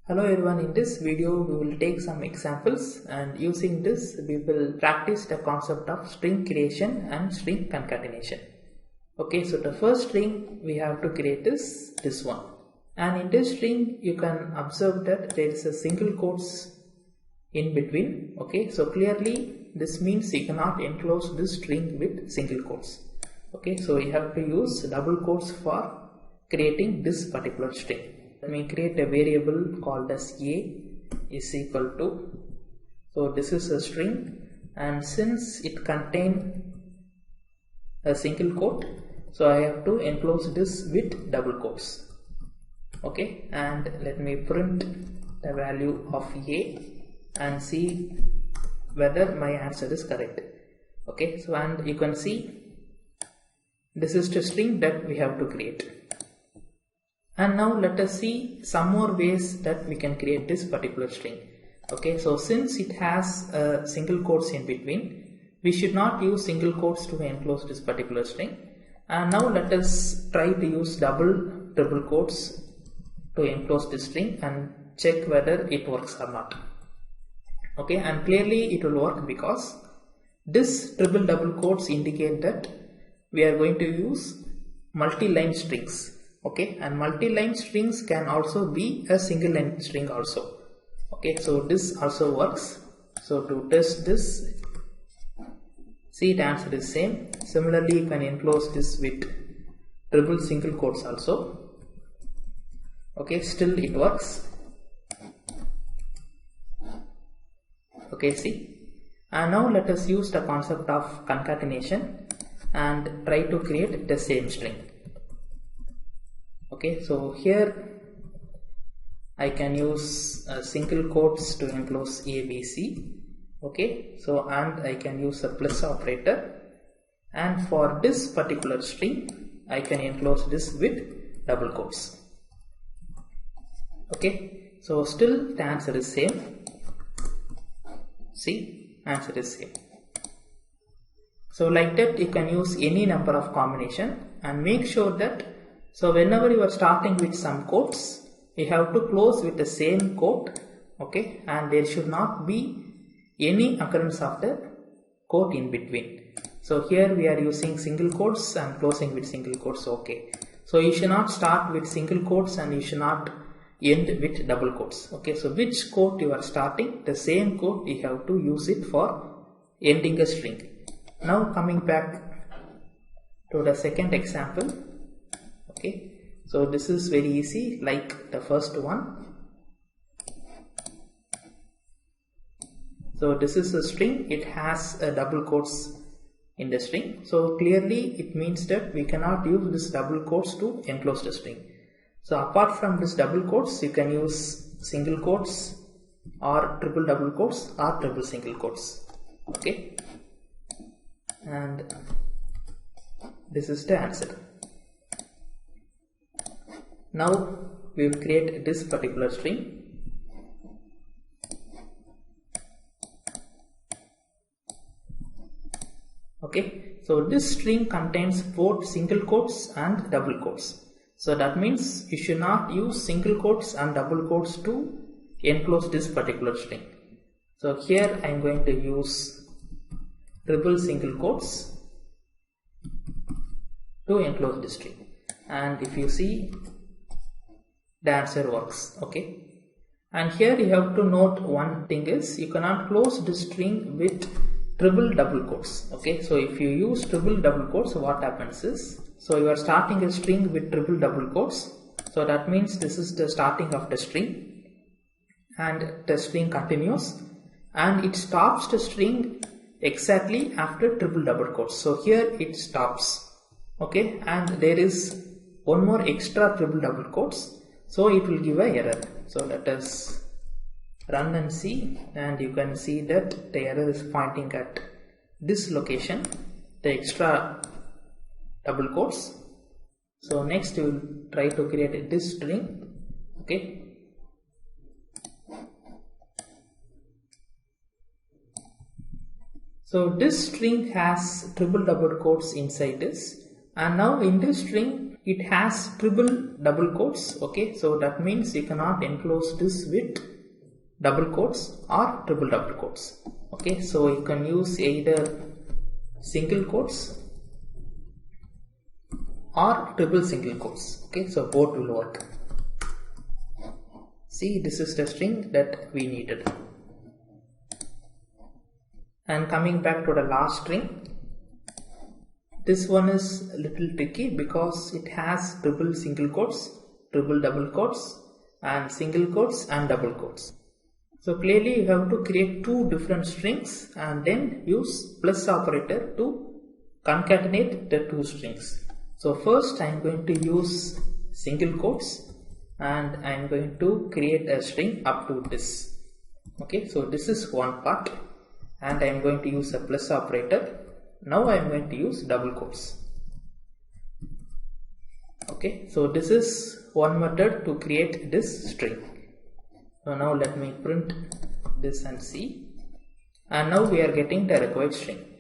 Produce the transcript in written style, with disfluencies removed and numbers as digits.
Hello everyone, in this video we will take some examples and using this we will practice the concept of string creation and string concatenation. Okay, so the first string we have to create is this one, and in this string you can observe that there is a single quotes in between. Okay, so clearly this means you cannot enclose this string with single quotes. Okay, so you have to use double quotes for creating this particular string. Let me create a variable called as a is equal to, so this is a string, and since it contains a single quote, so I have to enclose this with double quotes. Okay, and let me print the value of a and see whether my answer is correct. Okay, so and you can see this is the string that we have to create. And now let us see some more ways that we can create this particular string. Okay, so since it has a single quotes in between, we should not use single quotes to enclose this particular string. And now let us try to use triple quotes to enclose this string and check whether it works or not. Okay, and clearly it will work because this double quotes indicate that we are going to use multi-line strings. Okay, and multi-line strings can also be a single line string also. Okay, so this also works. So to test this, see the answer is same. Similarly, you can enclose this with triple single quotes also. Okay, still it works. Okay, see, and now let us use the concept of concatenation and try to create the same string. Okay, so here I can use single quotes to enclose A, B, C. Okay, so and I can use a plus operator, and for this particular string I can enclose this with double quotes. Okay, so still the answer is same. See, answer is same. So like that you can use any number of combination and make sure that, so whenever you are starting with some quotes, you have to close with the same quote. Okay, and there should not be any occurrence of the quote in between. So here we are using single quotes and closing with single quotes. Okay, so you should not start with single quotes and you should not end with double quotes. Okay, so which quote you are starting, the same quote you have to use it for ending a string. Now coming back to the second example. Okay, so this is very easy like the first one. So this is a string, it has a double quotes in the string. So clearly it means that we cannot use this double quotes to enclose the string. So apart from this double quotes, you can use single quotes or triple double quotes or triple single quotes. Okay, and this is the answer. Now we will create this particular string. Okay, so this string contains both single quotes and double quotes. So that means you should not use single quotes and double quotes to enclose this particular string. So here I am going to use triple single quotes to enclose this string, and if you see, the answer works. Okay, and here you have to note one thing is you cannot close this string with triple double quotes. Okay, so if you use triple double quotes, what happens is, so you are starting a string with triple double quotes, so that means this is the starting of the string and the string continues and it stops the string exactly after triple double quotes. So here it stops. Okay, and there is one more extra triple double quotes, so it will give a error. So let us run and see, and you can see that the error is pointing at this location, the extra double quotes. So next we will try to create this string. Okay, so this string has triple double quotes inside this, and now in this string it has triple double quotes. Okay, so that means you cannot enclose this with double quotes or triple double quotes. Okay, so you can use either single quotes or triple single quotes. Okay, so both will work. See, this is the string that we needed. And coming back to the last string, this one is a little tricky because it has triple single quotes, triple double quotes, and single quotes and double quotes. So clearly you have to create two different strings and then use plus operator to concatenate the two strings. So first I am going to use single quotes and I am going to create a string up to this. Okay, so this is one part and I am going to use a plus operator. Now I am going to use double quotes. Okay, so this is one method to create this string. So now let me print this and see. And now we are getting the required string.